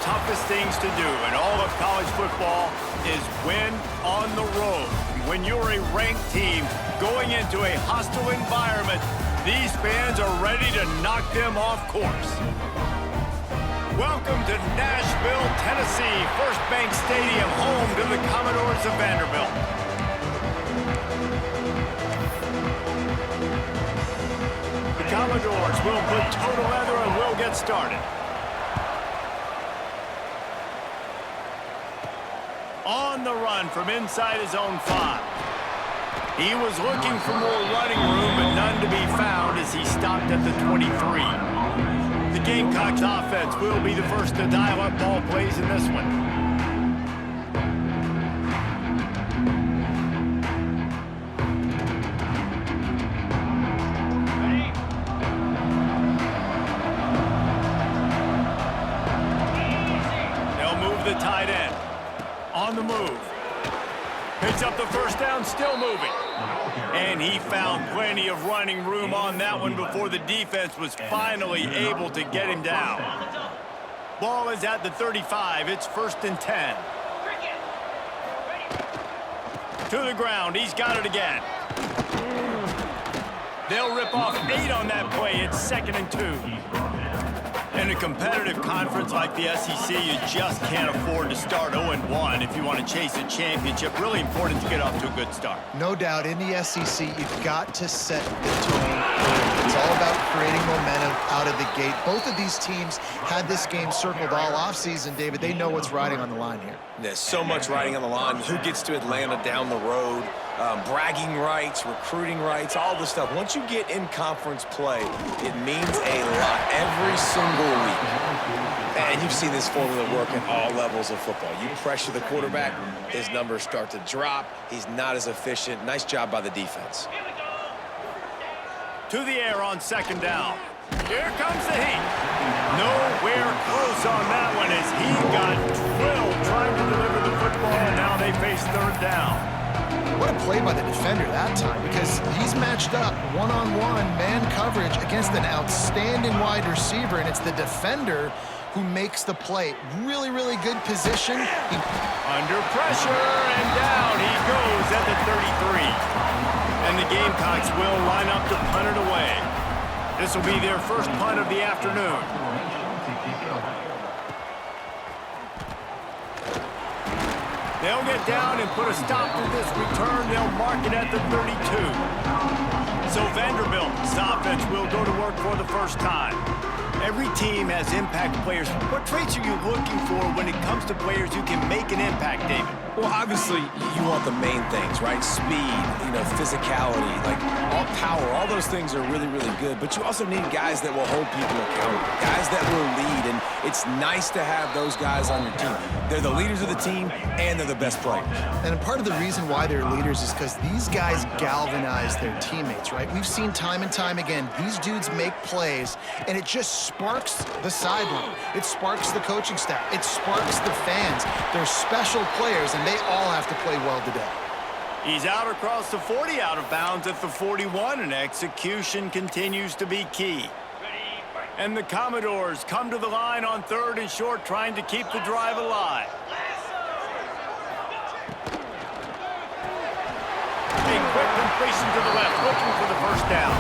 toughest things to do in all of college football is win on the road. When you're a ranked team going into a hostile environment, these fans are ready to knock them off course. Welcome to Nashville, Tennessee, First Bank Stadium, home to the Commodores of Vanderbilt. The Commodores will put toe to leather and will get started. On the run from inside his own 5. He was looking for more running room, but none to be found as he stopped at the 23. The Gamecocks offense will be the first to dial up ball plays in this one. They'll move the tight end. On the move. Picks up the first down, still moving. And he found plenty of running room on that one before the defense was finally able to get him down. Ball is at the 35. It's 1st and 10. To the ground. He's got it again. They'll rip off 8 on that play. It's 2nd and 2. In a competitive conference like the SEC, you just can't afford to start 0-1 if you want to chase a championship. Really important to get off to a good start. No doubt, in the SEC, you've got to set the tone. It's all about creating momentum out of the gate. Both of these teams had this game circled all offseason, David. They know what's riding on the line here. There's so much riding on the line. Who gets to Atlanta down the road? Bragging rights, recruiting rights, all this stuff. Once you get in conference play, it means a lot every single week. And you've seen this formula work at all levels of football. You pressure the quarterback, his numbers start to drop. He's not as efficient. Nice job by the defense. To the air on 2nd down. Here comes the heat. Nowhere close on that one as he got drilled trying to deliver the football, and now they face 3rd down. What a play by the defender that time, because he's matched up one-on-one man coverage against an outstanding wide receiver, and it's the defender who makes the play. Really, really good position. Under pressure, and down he goes at the 33. And the Gamecocks will line up to punt it away. This will be their first punt of the afternoon. They'll get down and put a stop to this return. They'll mark it at the 32. So Vanderbilt's offense will go to work for the first time. Every team has impact players. What traits are you looking for when it comes to players who can make an impact, David? Well, obviously, you want the main things, right? Speed, physicality, like all power, all those things are really, really good. But you also need guys that will hold people accountable, guys that will lead. And it's nice to have those guys on your team. They're the leaders of the team, and they're the best players. And part of the reason why they're leaders is because these guys galvanize their teammates, right? We've seen time and time again, these dudes make plays, and it just sparks the sideline. It sparks the coaching staff. It sparks the fans. They're special players, and they all have to play well today. He's out across the 40, out of bounds at the 41, and execution continues to be key. And the Commodores come to the line on 3rd and short, trying to keep the drive alive. A quick completion to the left, looking for the first down.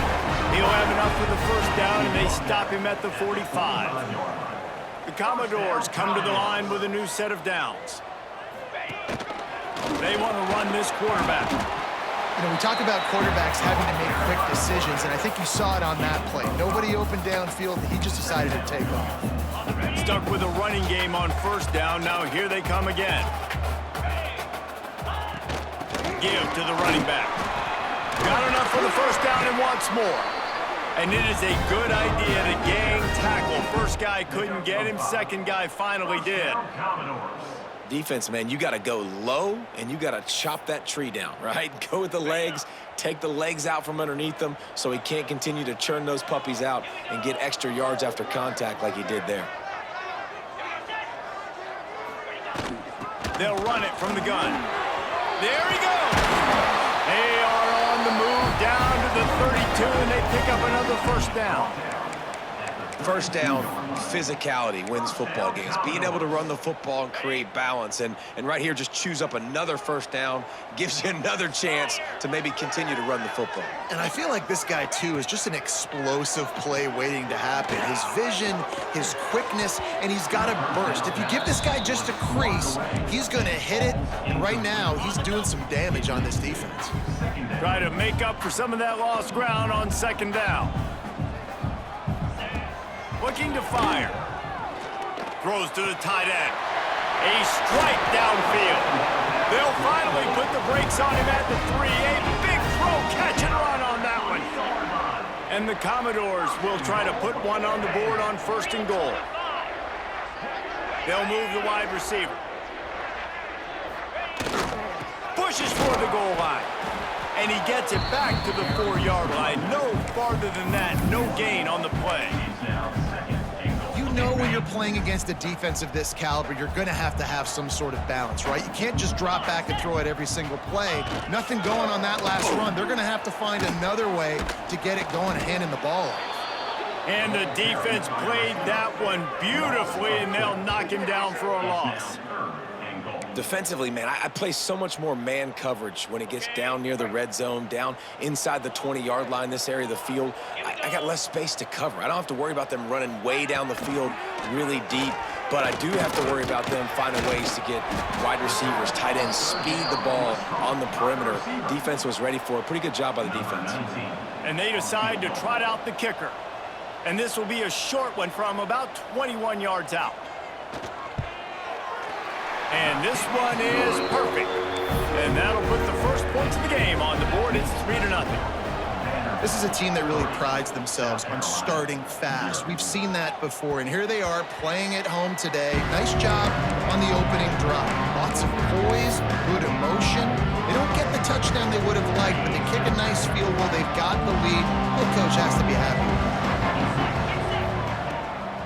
He'll have enough for the first down, and they stop him at the 45. The Commodores come to the line with a new set of downs. They want to run this quarterback. We talk about quarterbacks having to make quick decisions, and I think you saw it on that play. Nobody open downfield. He just decided to take off. Stuck with a running game on 1st down. Now here they come again. Give to the running back. Got enough for the first down and wants more. And it is a good idea to gang tackle. First guy couldn't get him. Second guy finally did. Defense, man, you got to go low, and you got to chop that tree down, right? Go with the legs, take the legs out from underneath them so he can't continue to churn those puppies out and get extra yards after contact like he did there. They'll run it from the gun. There he goes. They are on the move down to the 32, and they pick up another first down. First down, physicality wins football games. Being able to run the football and create balance. And right here, just choose up another first down, gives you another chance to maybe continue to run the football. And I feel like this guy, too, is just an explosive play waiting to happen. His vision, his quickness, and he's got a burst. If you give this guy just a crease, he's going to hit it. And right now, he's doing some damage on this defense. Try to make up for some of that lost ground on second down. Looking to fire. Throws to the tight end. A strike downfield. They'll finally put the brakes on him at the 3. A big throw, catch and run on that one. And the Commodores will try to put one on the board on first and goal. They'll move the wide receiver. Pushes for the goal line. And he gets it back to the 4-yard line. No farther than that. No gain on the play. You know when you're playing against a defense of this caliber, you're going to have some sort of balance, right? You can't just drop back and throw it every single play. Nothing going on that last run. They're going to have to find another way to get it going, handing the ball off. And the defense played that one beautifully, and they'll knock him down for a loss. Defensively, man, I play so much more man coverage when it gets down near the red zone, down inside the 20-yard line, this area of the field. I got less space to cover. I don't have to worry about them running way down the field really deep, but I do have to worry about them finding ways to get wide receivers, tight ends, speed the ball on the perimeter. Defense was ready for it. Pretty good job by the defense. And they decide to trot out the kicker. And this will be a short one from about 21 yards out. And this one is perfect. And that'll put the first points of the game on the board. It's 3-0. This is a team that really prides themselves on starting fast. We've seen that before, and here they are playing at home today. Nice job on the opening drive. Lots of poise, good emotion. They don't get the touchdown they would have liked, but they kick a nice field goal. They've got the lead. Head coach has to be happy.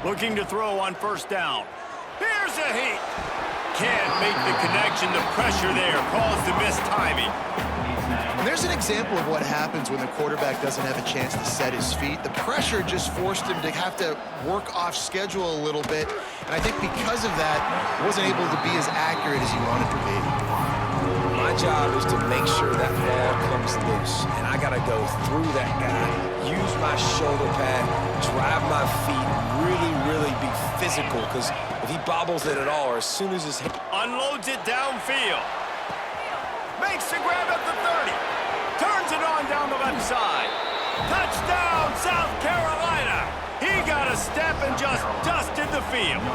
Looking to throw on first down. Here's a heat. Can't make the connection. The pressure there caused the missed timing. And there's an example of what happens when the quarterback doesn't have a chance to set his feet. The pressure just forced him to have to work off schedule a little bit. And I think because of that, wasn't able to be as accurate as he wanted to be. My job is to make sure that ball comes loose, and I got to go through that guy, use my shoulder pad, drive my feet, really be physical, because if he bobbles it at all, or as soon as his unloads it downfield, makes the grab at the 30, turns it on down the left side. Touchdown, South Carolina. He got a step and just dusted the field.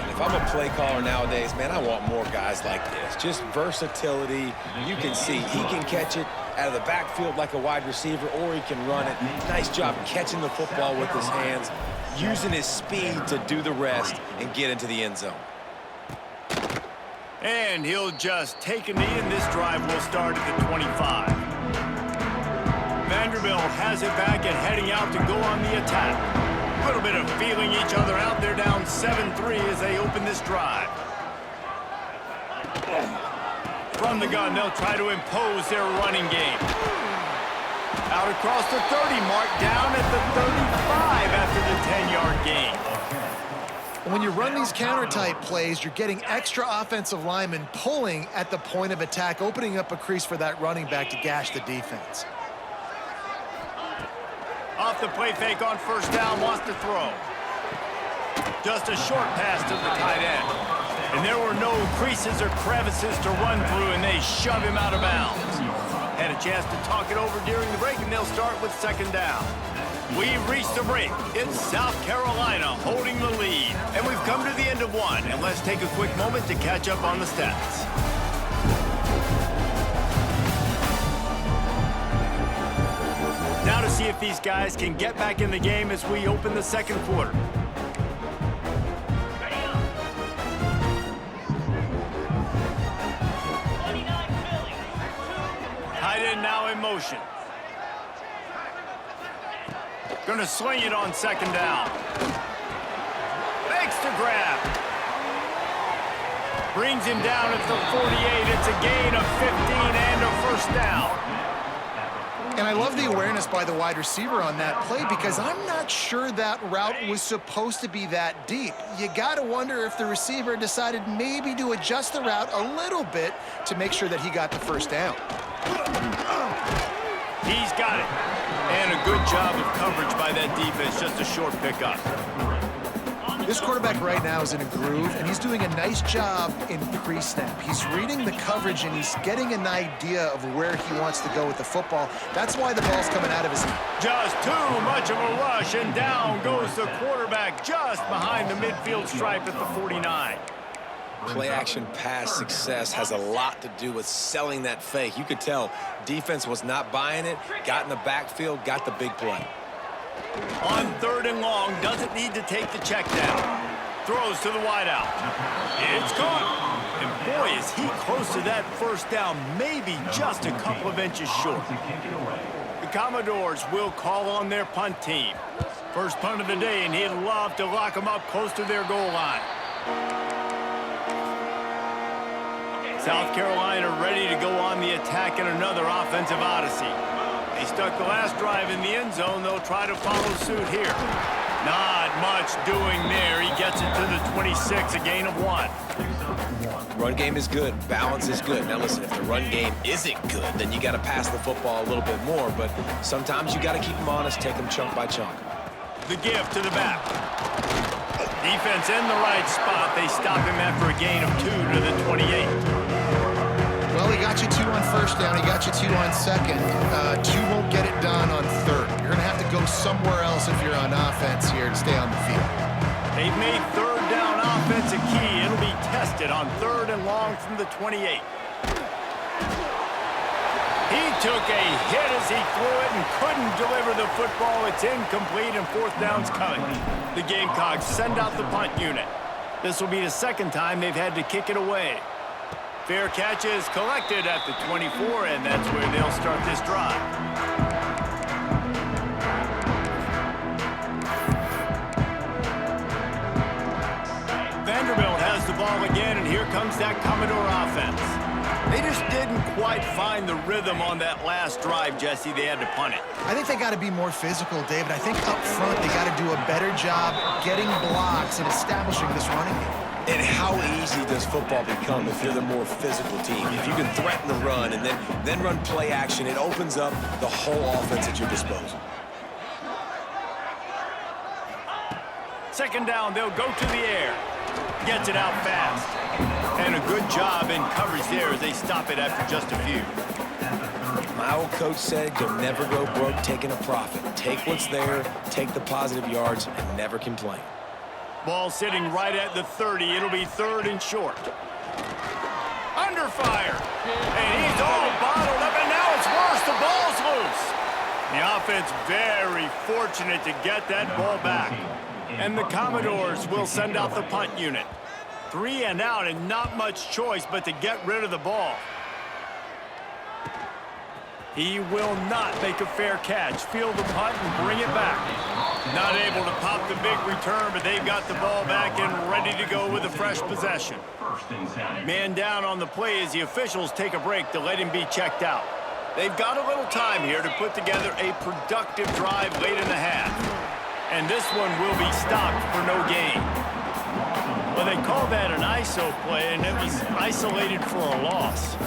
If I'm a play caller nowadays, man, I want more guys like this. Just versatility. You can see he can catch it out of the backfield like a wide receiver, or he can run it. Nice job catching the football with his hands, using his speed to do the rest and get into the end zone. And he'll just take a knee, and this drive will start at the 25. Vanderbilt has it back and heading out to go on the attack. A little bit of feeling each other out. They're down 7-3 as they open this drive. From the gun, they'll try to impose their running game. Out across the 30 mark, down at the 35 after the 10-yard gain. When you run these counter-type plays, you're getting extra offensive linemen pulling at the point of attack, opening up a crease for that running back to gash the defense. Off the play fake on first down, wants to throw. Just a short pass to the tight end. And there were no creases or crevices to run through, and they shove him out of bounds. Had a chance to talk it over during the break, and they'll start with second down. We've reached the break. It's South Carolina holding the lead. And we've come to the end of one. And let's take a quick moment to catch up on the stats. Now to see if these guys can get back in the game as we open the second quarter. Tight end now in motion. Gonna swing it on second down. Makes the grab. Brings him down at the 48. It's a gain of 15 and a first down. And I love the awareness by the wide receiver on that play because I'm not sure that route was supposed to be that deep. You got to wonder if the receiver decided maybe to adjust the route a little bit to make sure that he got the first down. He's got it. And a good job of coverage by that defense, just a short pickup. This quarterback right now is in a groove, and he's doing a nice job in pre-snap. He's reading the coverage, and he's getting an idea of where he wants to go with the football. That's why the ball's coming out of his hand. Just too much of a rush, and down goes the quarterback just behind the midfield stripe at the 49. Play-action pass success has a lot to do with selling that fake. You could tell defense was not buying it, got in the backfield, got the big play. On 3rd and long, doesn't need to take the check down. Throws to the wideout. It's caught. And boy, is he close to that first down, maybe just a couple of inches short. The Commodores will call on their punt team. First punt of the day, and he'd love to lock them up close to their goal line. South Carolina ready to go on the attack in another offensive odyssey. They stuck the last drive in the end zone. They'll try to follow suit here. Not much doing there. He gets it to the 26, a gain of 1. Run game is good. Balance is good. Now listen, if the run game isn't good, then you got to pass the football a little bit more. But sometimes you got to keep them honest, take them chunk by chunk. The give to the back. Defense in the right spot. They stop him after a gain of 2 to the 28. Well, he got you 2 on first down. He got you 2 on second. 2 won't get it done on third. You're going to have to go somewhere else if you're on offense here to stay on the field. They've made 3rd down offense a key. It'll be tested on 3rd and long from the 28. He took a hit as he threw it and couldn't deliver the football. It's incomplete and 4th down's coming. The Gamecocks send out the punt unit. This will be the 2nd time they've had to kick it away. Fair catch is collected at the 24, and that's where they'll start this drive. Vanderbilt has the ball again, and here comes that Commodore offense. They just didn't quite find the rhythm on that last drive, Jesse. They had to punt it. I think they got to be more physical, David. I think up front they got to do a better job getting blocks and establishing this running game. And how easy does football become if you're the more physical team? If you can threaten the run and then run play action, it opens up the whole offense at your disposal. 2nd down, they'll go to the air. Gets it out fast. And a good job in coverage there as they stop it after just a few. My old coach said, you'll never go broke taking a profit. Take what's there, take the positive yards, and never complain. Ball sitting right at the 30. It'll be 3rd and short. Under fire. And he's all bottled up, and now it's worse. The ball's loose. The offense very fortunate to get that ball back. And the Commodores will send out the punt unit. 3 and out, and not much choice but to get rid of the ball. He will not make a fair catch. Field the punt and bring it back. Not able to pop the big return, but they've got the ball back and ready to go with a fresh possession. Man down on the play as the officials take a break to let him be checked out. They've got a little time here to put together a productive drive late in the half. And this one will be stopped for no gain. Well, they call that an ISO play, and it was isolated for a loss.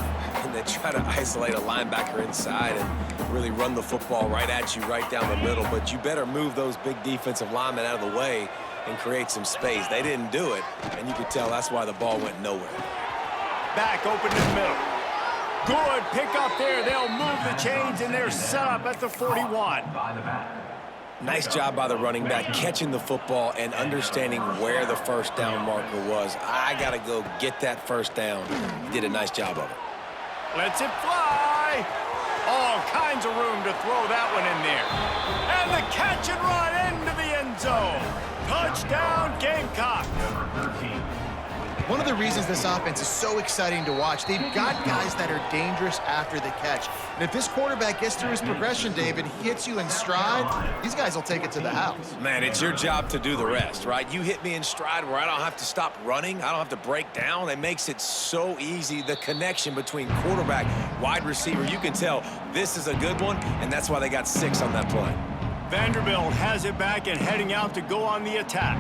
And they try to isolate a linebacker inside and really run the football right at you, right down the middle. But you better move those big defensive linemen out of the way and create some space. They didn't do it, and you could tell that's why the ball went nowhere. Back open in the middle. Good pick up there. They'll move the chains, and they're set up at the 41. Nice job by the running back, catching the football and understanding where the first down marker was. I got to go get that first down. He did a nice job of it. Lets it fly. All kinds of room to throw that one in there. And the catch and run into the end zone. Touchdown, Gamecocks. One of the reasons this offense is so exciting to watch, they've got guys that are dangerous after the catch. And if this quarterback gets through his progression, David, he hits you in stride, these guys will take it to the house. Man, it's your job to do the rest, right? You hit me in stride where I don't have to stop running. I don't have to break down. It makes it so easy, the connection between quarterback, wide receiver. You can tell this is a good one, and that's why they got 6 on that play. Vanderbilt has it back and heading out to go on the attack.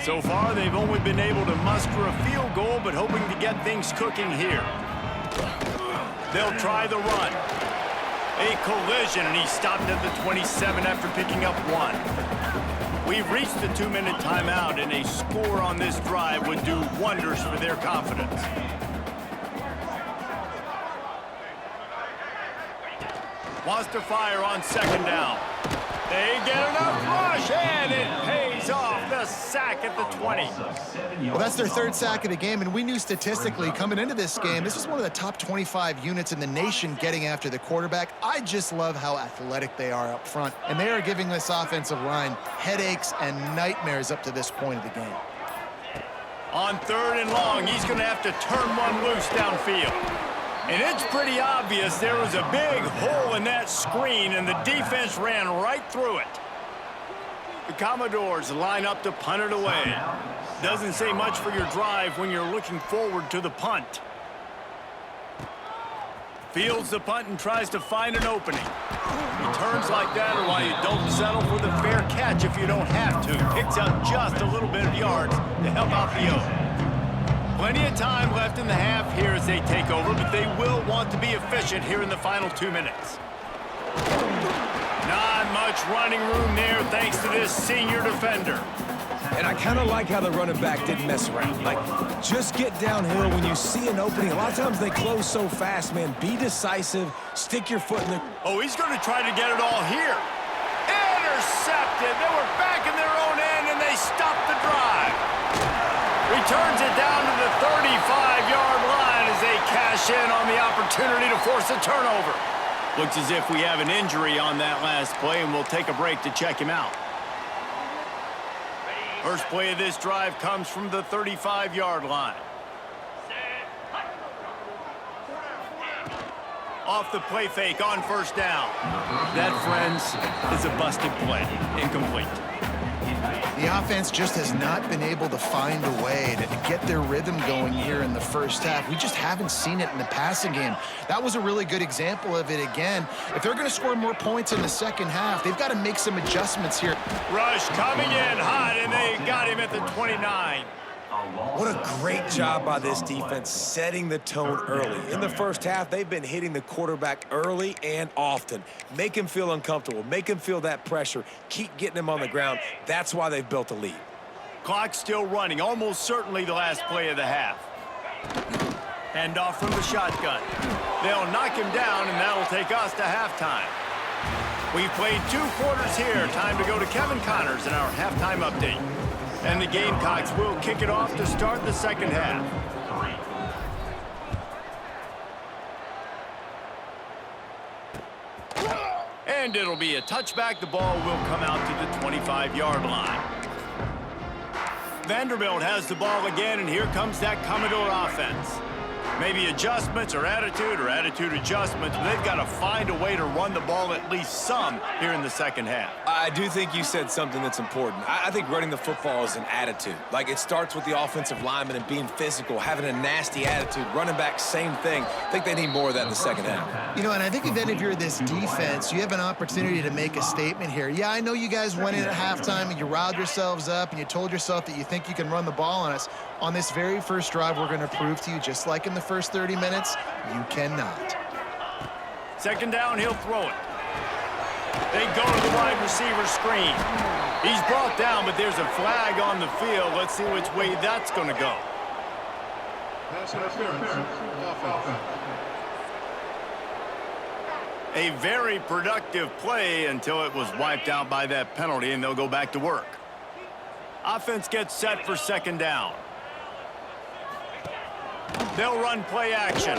So far, they've only been able to muster a field goal, but hoping to get things cooking here. They'll try the run. A collision, and he stopped at the 27 after picking up 1. We've reached the 2-minute timeout, and a score on this drive would do wonders for their confidence. Wants to fire on 2nd down. They get enough rush, and it pays off. The sack at the 20. Well, that's their 3rd sack of the game, and we knew statistically coming into this game, this is one of the top 25 units in the nation getting after the quarterback. I just love how athletic they are up front, and they are giving this offensive line headaches and nightmares up to this point of the game. On 3rd and long, he's going to have to turn one loose downfield. And it's pretty obvious there was a big hole in that screen, and the defense ran right through it. The Commodores line up to punt it away. Doesn't say much for your drive when you're looking forward to the punt. Fields the punt and tries to find an opening. Returns like that are why you don't settle for the fair catch if you don't have to. Picks up just a little bit of yards to help out the O. Plenty of time left in the half here as they take over, but they will want to be efficient here in the final 2 minutes. Not much running room there thanks to this senior defender. And I kind of like how the running back didn't mess around. Like, just get downhill when you see an opening. A lot of times they close so fast, man. Be decisive. Stick your foot in the... Oh, he's going to try to get it all here. Intercepted. They were back in their own end, and they stopped the drive. Returns it down to the 35-yard line as they cash in on the opportunity to force a turnover. Looks as if we have an injury on that last play, and we'll take a break to check him out. First play of this drive comes from the 35-yard line. Off the play fake on 1st down. That, friends, is a busted play. Incomplete. The offense just has not been able to find a way to get their rhythm going here in the first half. We just haven't seen it in the passing game. That was a really good example of it again. If they're going to score more points in the second half, they've got to make some adjustments here. Rush coming in hot, and they got him at the 29. What a great job by this defense setting the tone early. In the first half, they've been hitting the quarterback early and often. Make him feel uncomfortable. Make him feel that pressure. Keep getting him on the ground. That's why they've built a lead. Clock still running. Almost certainly the last play of the half. Hand off from the shotgun. They'll knock him down, and that'll take us to halftime. We've played 2 quarters here. Time to go to Kevin Connors in our halftime update. And the Gamecocks will kick it off to start the second half. And it'll be a touchback. The ball will come out to the 25-yard line. Vanderbilt has the ball again, and here comes that Commodore offense. Maybe adjustments or attitude adjustments, but they've got to find a way to run the ball at least some here in the second half. I do think you said something that's important. I think running the football is an attitude. Like, it starts with the offensive lineman and being physical, having a nasty attitude. Running back, same thing. I think they need more of that in the second half. You know, and I think then if you're this defense, you have an opportunity to make a statement here. Yeah, I know you guys went in at halftime and you riled yourselves up and you told yourself that you think you can run the ball on us. On this very first drive, we're going to prove to you, just like in the first 30 minutes, you cannot. Second down, he'll throw it. They go to the wide receiver screen. He's brought down, but there's a flag on the field. Let's see which way that's going to go. A very productive play until it was wiped out by that penalty, and they'll go back to work. Offense gets set for second down. They'll run play action.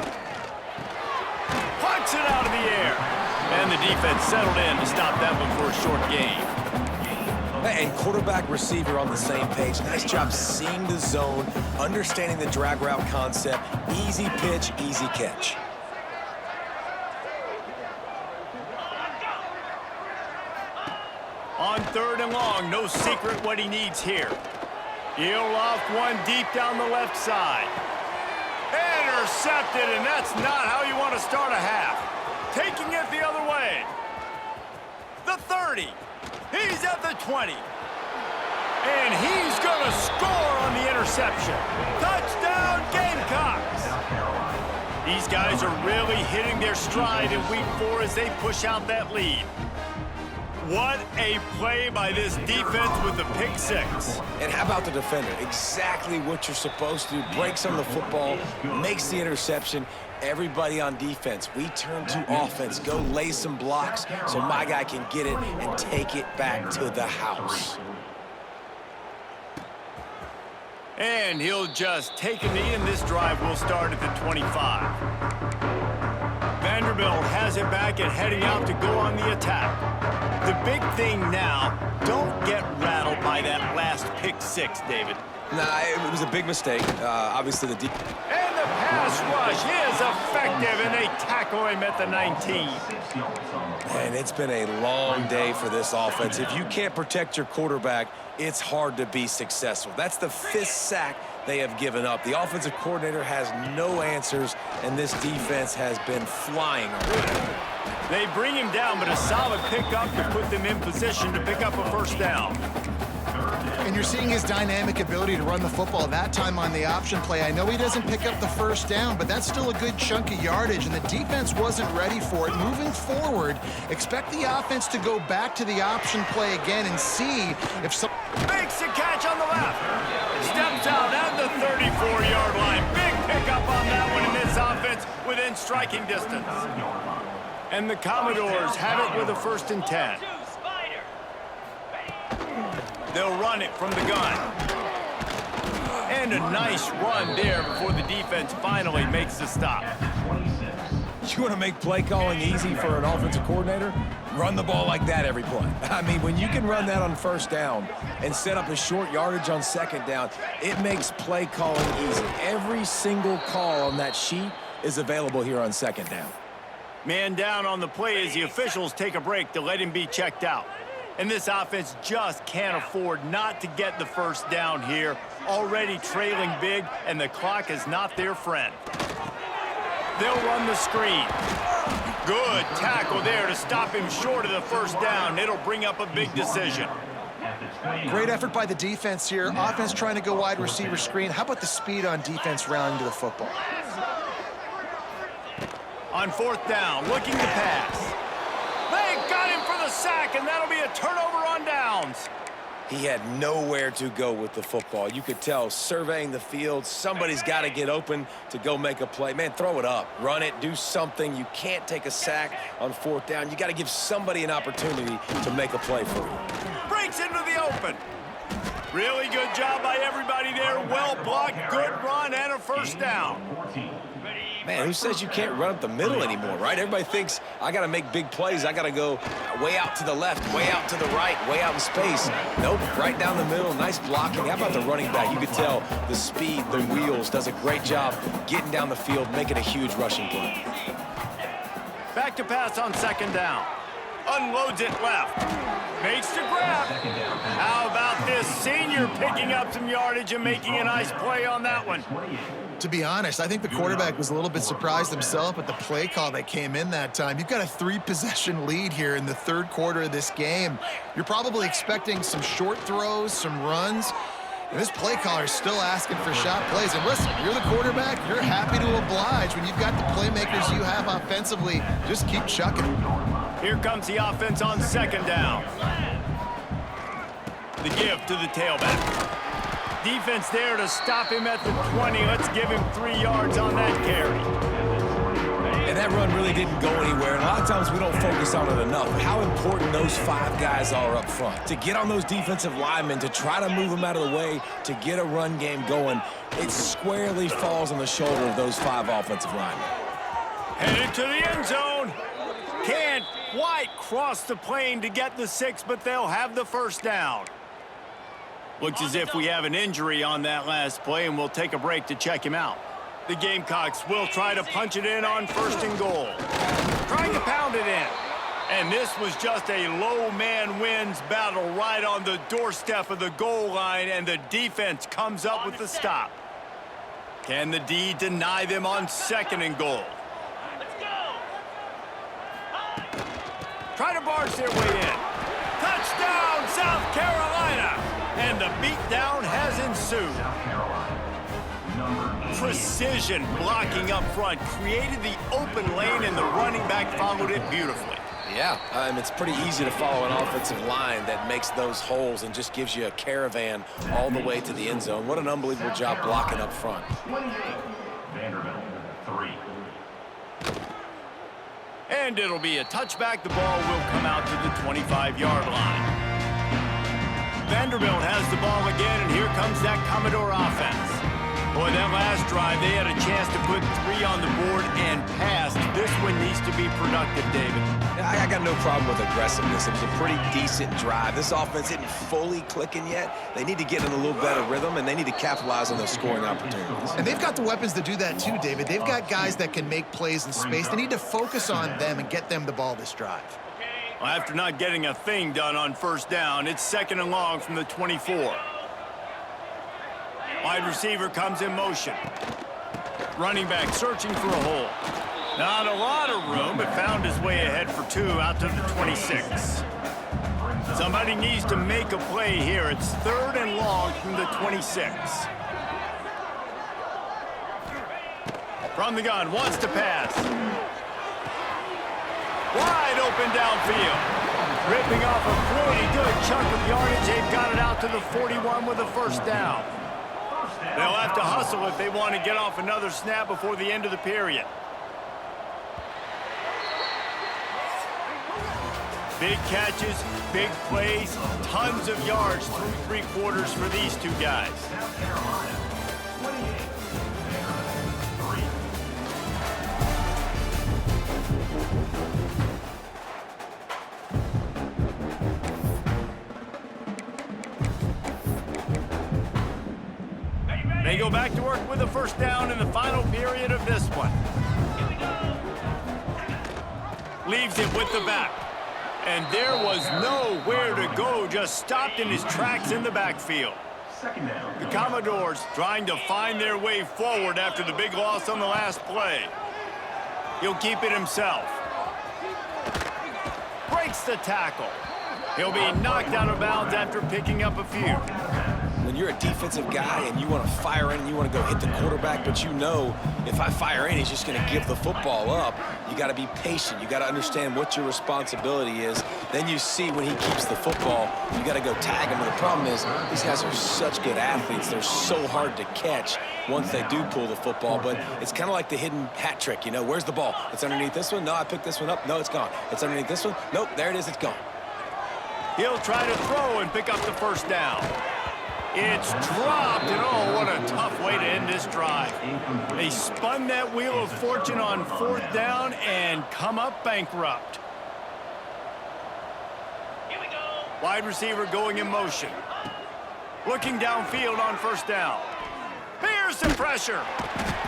Punts it out of the air. And the defense settled in to stop that one for a short gain. And quarterback, receiver on the same page. Nice job seeing the zone, understanding the drag route concept. Easy pitch, easy catch. On 3rd and long, no secret what he needs here. He'll loft one deep down the left side. Intercepted, and that's not how you want to start a half. Taking it the other way. The 30. He's at the 20. And he's going to score on the interception. Touchdown, Gamecocks. These guys are really hitting their stride in week 4 as they push out that lead. What a play by this defense with the pick 6. And how about the defender? Exactly what you're supposed to do. Breaks on the football, makes the interception. Everybody on defense, we turn to offense. Go lay some blocks so my guy can get it and take it back to the house. And he'll just take a knee, and this drive will start at the 25. Vanderbilt has it back and heading out to go on the attack. The big thing now, don't get rattled by that last pick 6, David. Nah, it was a big mistake. Obviously, the defense. And the pass rush is effective, and they tackle him at the 19. And it's been a long day for this offense. If you can't protect your quarterback, it's hard to be successful. That's the 5th sack they have given up. The offensive coordinator has no answers, and this defense has been flying around. They bring him down, but a solid pickup to put them in position to pick up a 1st down. And you're seeing his dynamic ability to run the football that time on the option play. I know he doesn't pick up the 1st down, but that's still a good chunk of yardage, and the defense wasn't ready for it. Moving forward, expect the offense to go back to the option play again and see if some... Makes a catch on the left. Steps out at the 34-yard line. Big pickup on that one in this offense within striking distance. And the Commodores have it with a 1st and 10. They'll run it from the gun. And a nice run there before the defense finally makes the stop. You want to make play calling easy for an offensive coordinator? Run the ball like that every play. I mean, when you can run that on 1st down and set up a short yardage on 2nd down, it makes play calling easy. Every single call on that sheet is available here on 2nd down. Man down on the play as the officials take a break to let him be checked out. And this offense just can't afford not to get the 1st down here. Already trailing big, and the clock is not their friend. They'll run the screen. Good tackle there to stop him short of the 1st down. It'll bring up a big decision. Great effort by the defense here. Offense trying to go wide receiver screen. How about the speed on defense rounding to the football? On 4th down, looking to pass. They got him for the sack, and that'll be a turnover on downs. He had nowhere to go with the football. You could tell, surveying the field, somebody's got to get open to go make a play. Man, throw it up. Run it. Do something. You can't take a sack on 4th down. You got to give somebody an opportunity to make a play for you. Breaks into the open. Really good job by everybody there. Well blocked, good run, and a 1st down. Man, who says you can't run up the middle anymore, right? Everybody thinks, I got to make big plays. I got to go way out to the left, way out to the right, way out in space. Nope, right down the middle, nice blocking. How about the running back? You could tell the speed, the wheels, does a great job getting down the field, making a huge rushing play. Back to pass on 2nd down. Unloads it left. Makes the grab. How about this senior picking up some yardage and making a nice play on that one? To be honest, I think the quarterback was a little bit surprised himself at the play call that came in that time. You've got a 3-possession lead here in the 3rd quarter of this game. You're probably expecting some short throws, some runs. And this play caller is still asking for shot plays. And listen, you're the quarterback. You're happy to oblige. When you've got the playmakers you have offensively, just keep chucking. Here comes the offense on 2nd down. The give to the tailback. Defense there to stop him at the 20. Let's give him 3 yards on that carry. And that run really didn't go anywhere. And a lot of times we don't focus on it enough. How important those 5 guys are up front. To get on those defensive linemen, to try to move them out of the way, to get a run game going, it squarely falls on the shoulder of those 5 offensive linemen. Headed to the end zone. Can't quite cross the plane to get the 6, but they'll have the first down. Looks as if we have an injury on that last play, and we'll take a break to check him out. The Gamecocks will try to punch it in on 1st and goal. Trying to pound it in. And this was just a low man wins battle right on the doorstep of the goal line, and the defense comes up with the stop. Can the D deny them on 2nd and goal? Try to barge their way in. Touchdown, South Carolina! And the beatdown has ensued. Precision blocking up front created the open lane, and the running back followed it beautifully. Yeah, it's pretty easy to follow an offensive line that makes those holes and just gives you a caravan all the way to the end zone. What an unbelievable job blocking up front. Vanderbilt, 3. And it'll be a touchback. The ball will come out to the 25-yard line. Vanderbilt has the ball again, and here comes that Commodore offense. Boy, that last drive, they had a chance to put 3 on the board and passed. This one needs to be productive, David. I got no problem with aggressiveness. It was a pretty decent drive. This offense isn't fully clicking yet. They need to get in a little better rhythm, and they need to capitalize on those scoring opportunities. And they've got the weapons to do that too, David. They've got guys that can make plays in space. They need to focus on them and get them the ball this drive. Well, after not getting a thing done on 1st down, it's 2nd and long from the 24. Wide receiver comes in motion. Running back searching for a hole. Not a lot of room, but found his way ahead for 2 out to the 26. Somebody needs to make a play here. It's 3rd and long from the 26. From the gun, wants to pass. Wide open downfield. Ripping off a pretty good chunk of yardage. They've got it out to the 41 with a 1st down. They'll have to hustle if they want to get off another snap before the end of the period. Big catches, big plays, tons of yards through 3 quarters for these 2 guys. They go back to work with a 1st down in the final period of this one. Leaves it with the back. And there was nowhere to go, just stopped in his tracks in the backfield. The Commodores trying to find their way forward after the big loss on the last play. He'll keep it himself. Breaks the tackle. He'll be knocked out of bounds after picking up a few. When you're a defensive guy and you want to fire in and you want to go hit the quarterback, but you know if I fire in, he's just going to give the football up, you got to be patient. You got to understand what your responsibility is. Then you see when he keeps the football, you got to go tag him. And the problem is these guys are such good athletes. They're so hard to catch once they do pull the football. But it's kind of like the hidden hat trick. You know, where's the ball? It's underneath this one. No, I picked this one up. No, it's gone. It's underneath this one. Nope, there it is. It's gone. He'll try to throw and pick up the 1st down. It's dropped, and oh, what a tough way to end this drive. They spun that wheel of fortune on 4th down and come up bankrupt. Here we go. Wide receiver going in motion. Looking downfield on 1st down. Here's some pressure.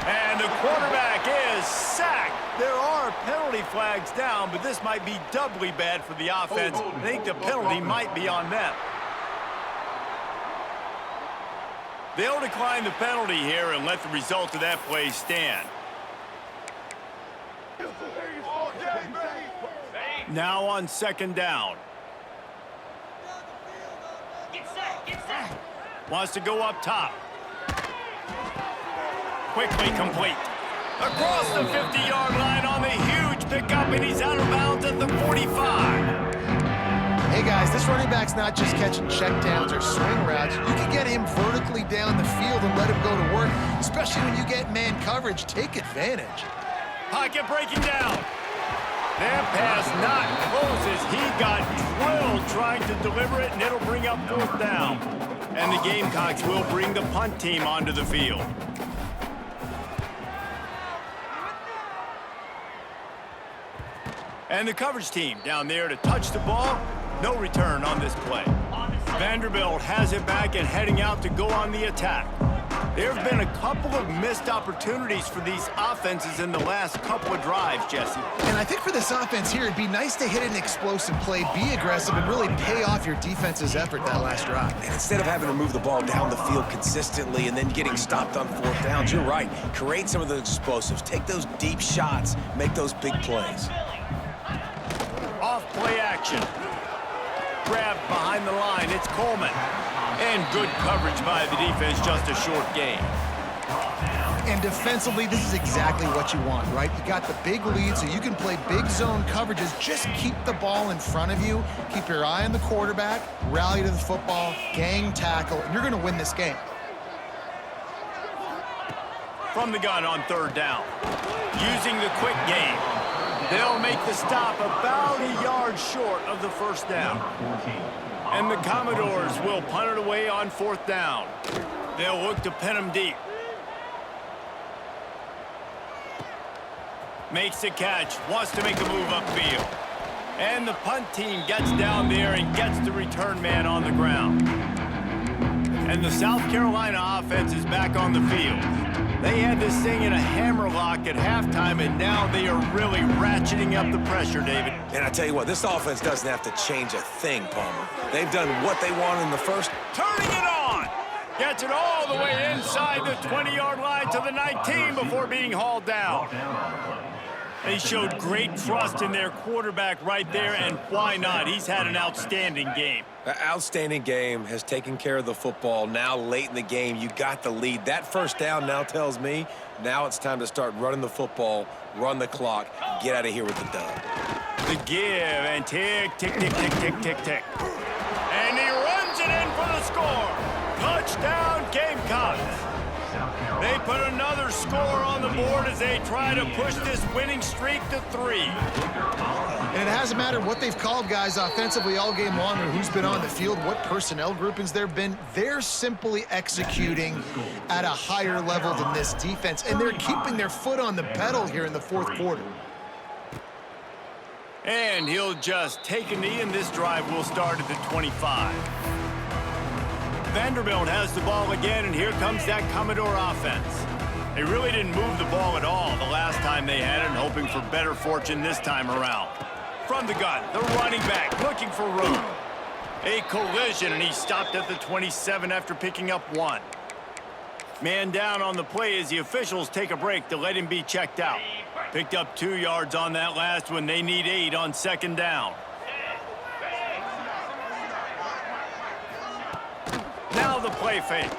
And the quarterback is sacked. There are penalty flags down, but this might be doubly bad for the offense. I think the penalty might be on them. They'll decline the penalty here and let the result of that play stand. Now on 2nd down. Get set. Wants to go up top. Quickly complete. Across the 50-yard line on the huge pickup, and he's out of bounds at the 45. Hey guys, this running back's not just catching checkdowns or swing routes. You can get him vertically down the field and let him go to work, especially when you get man coverage. Take advantage. Pocket breaking down. That pass not close as he got drilled trying to deliver it, and it'll bring up 4th down. And the Gamecocks will bring the punt team onto the field. And the coverage team down there to touch the ball. No return on this play. Vanderbilt has it back and heading out to go on the attack. There have been a couple of missed opportunities for these offenses in the last couple of drives, Jesse. And I think for this offense here, it'd be nice to hit an explosive play, be aggressive, and really pay off your defense's effort that last drive. And instead of having to move the ball down the field consistently and then getting stopped on fourth downs, you're right. Create some of those explosives. Take those deep shots. Make those big plays. Off play action. Grab behind the line. It's Coleman. And good coverage by the defense, just a short gain. And defensively, this is exactly what you want, right? You got the big lead, so you can play big zone coverages. Just keep the ball in front of you. Keep your eye on the quarterback. Rally to the football. Gang tackle. And you're going to win this game. From the gun on third down. Using the quick game. They'll make the stop about a yard short of the first down. And the Commodores will punt it away on fourth down. They'll look to pin them deep. Makes the catch, wants to make a move upfield. And the punt team gets down there and gets the return man on the ground. And the South Carolina offense is back on the field. They had this thing in a hammerlock at halftime, and now they are really ratcheting up the pressure, David. And I tell you what, this offense doesn't have to change a thing, Palmer. They've done what they wanted in the first. Turning it on! Gets it all the way inside the 20-yard line to the 19 before being hauled down. They showed great trust in their quarterback right there, and why not? He's had an outstanding game. An outstanding game, has taken care of the football. Now late in the game, you got the lead. That first down now tells me now it's time to start running the football, run the clock, get out of here with the dub. The give and tick, tick, tick, tick, tick, tick, tick. And he runs it in for the score. Touchdown, Gamecocks. They put another score on the board as they try to push this winning streak to 3. And it hasn't mattered what they've called guys offensively all game long or who's been on the field, what personnel groupings there have been. They're simply executing at a higher level than this defense, and they're keeping their foot on the pedal here in the fourth quarter. And he'll just take a knee, and this drive will start at the 25. Vanderbilt has the ball again, and here comes that Commodore offense. They really didn't move the ball at all the last time they had it, and hoping for better fortune this time around. From the gun, the running back looking for room. A collision, and he stopped at the 27 after picking up 1. Man down on the play as the officials take a break to let him be checked out. Picked up 2 yards on that last one. They need 8 on second down. Now the play fake.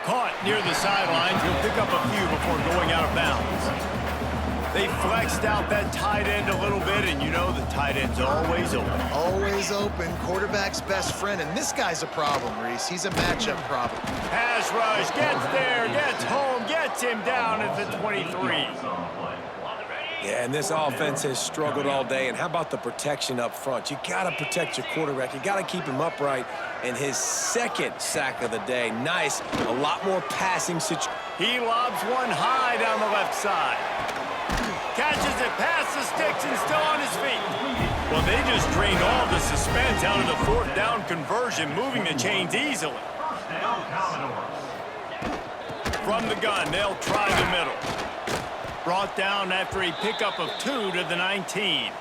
Caught near the sidelines. He'll pick up a few before going out of bounds. They flexed out that tight end a little bit, and you know the tight end's always open. Always open, quarterback's best friend, and this guy's a problem, Reese. He's a matchup problem. Pass rush, gets there, gets home, gets him down at the 23. Yeah, and this offense has struggled all day. And how about the protection up front? You got to protect your quarterback. You got to keep him upright. And his second sack of the day, nice. A lot more passing situation. He lobs one high down the left side. Catches it past the sticks and still on his feet. Well, they just drained all the suspense out of the fourth down conversion, moving the chains easily. From the gun, they'll try the middle. Brought down after a pickup of 2 to the 19.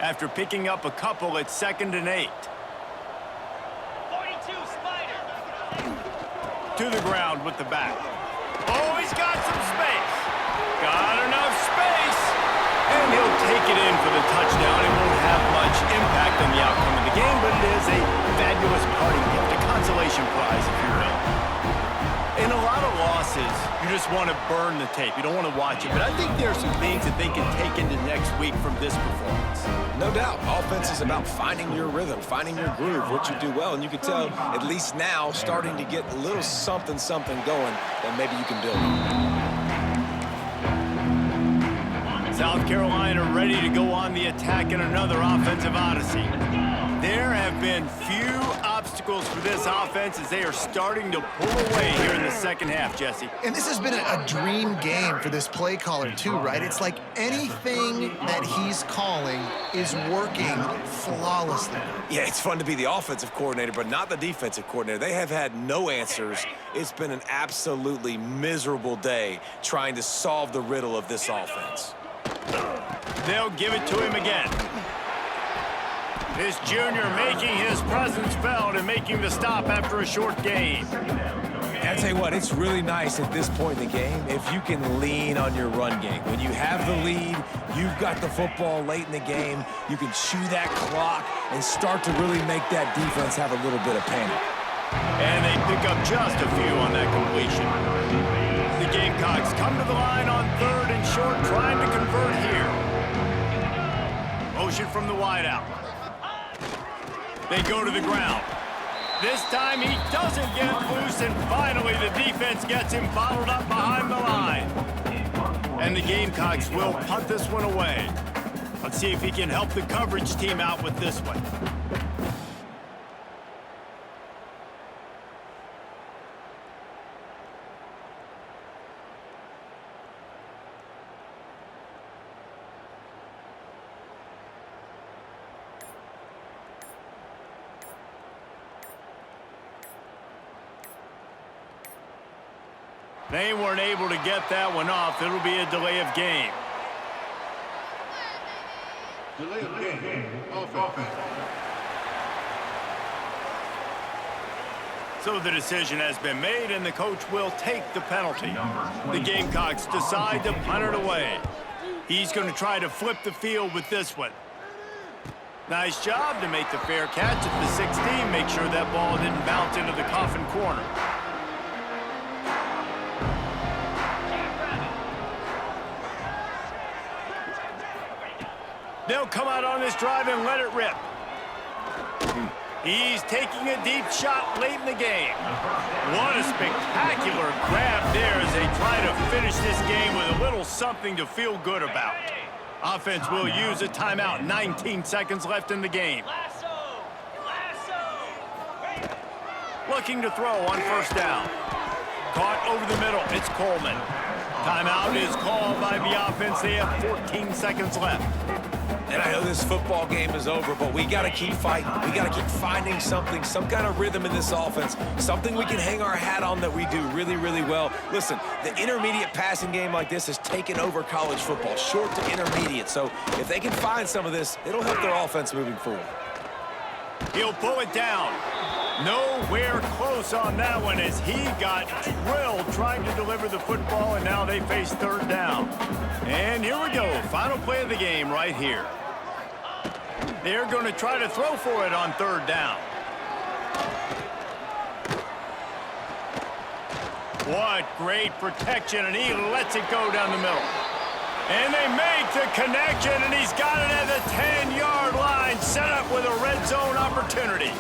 After picking up a couple at 2nd and 8. 42 Spider. To the ground with the back. Oh, he's got some space. Got enough space. And he'll take it in for the touchdown. It won't have much impact on the outcome of the game, but it is a fabulous parting gift, a consolation prize, if you will. In a lot of losses, you just want to burn the tape. You don't want to watch it. But I think there are some things that they can take into next week from this performance. No doubt. Offense is about finding your rhythm, finding your groove, what you do well. And you can tell, at least now, starting to get a little something going that maybe you can build on. South Carolina ready to go on the attack in another offensive odyssey. There have been few obstacles for this offense as they are starting to pull away here in the second half, Jesse. And this has been a dream game for this play caller too, right? It's like anything that he's calling is working flawlessly. Yeah, it's fun to be the offensive coordinator, but not the defensive coordinator. They have had no answers. It's been an absolutely miserable day trying to solve the riddle of this offense. They'll give it to him again. This junior making his presence felt and making the stop after a short gain. I tell you what, it's really nice at this point in the game if you can lean on your run game. When you have the lead, you've got the football late in the game, you can chew that clock and start to really make that defense have a little bit of panic. And they pick up just a few on that completion. The Gamecocks come to the line on 3rd and short, trying to convert here. Motion from the wideout. They go to the ground. This time he doesn't get loose, and finally the defense gets him bottled up behind the line. And the Gamecocks will punt this one away. Let's see if he can help the coverage team out with this one. They weren't able to get that one off. It'll be a delay of game. Delay of game. Offense. So the decision has been made, and the coach will take the penalty. The Gamecocks decide to punt it away. He's going to try to flip the field with this one. Nice job to make the fair catch at the 16. Make sure that ball didn't bounce into the coffin corner. They'll come out on this drive and let it rip. He's taking a deep shot late in the game. What a spectacular grab there as they try to finish this game with a little something to feel good about. Offense will use a timeout. 19 seconds left in the game. Looking to throw on 1st down. Caught over the middle. It's Coleman. Timeout is called by the offense. They have 14 seconds left. And I know this football game is over, but we got to keep fighting. We got to keep finding something, some kind of rhythm in this offense, something we can hang our hat on that we do really, really well. Listen, the intermediate passing game like this has taken over college football, short to intermediate. So if they can find some of this, it'll help their offense moving forward. He'll pull it down. Nowhere close on that one as he got drilled trying to deliver the football, and now they face 3rd down. And here we go. Final play of the game right here. They're going to try to throw for it on 3rd down. What great protection, and he lets it go down the middle. And they make the connection, and he's got it at the 10-yard line, set up with a red zone opportunity.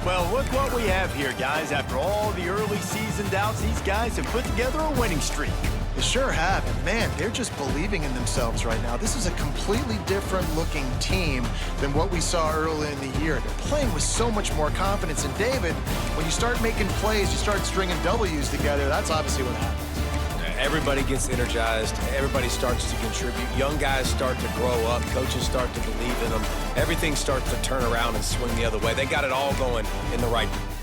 Well, look what we have here, guys. After all the early season doubts, these guys have put together a winning streak. They sure have, and man, they're just believing in themselves right now. This is a completely different looking team than what we saw early in the year. They're playing with so much more confidence, and David, when you start making plays, you start stringing W's together, that's obviously what happens. Everybody gets energized. Everybody starts to contribute. Young guys start to grow up. Coaches start to believe in them. Everything starts to turn around and swing the other way. They got it all going in the right direction.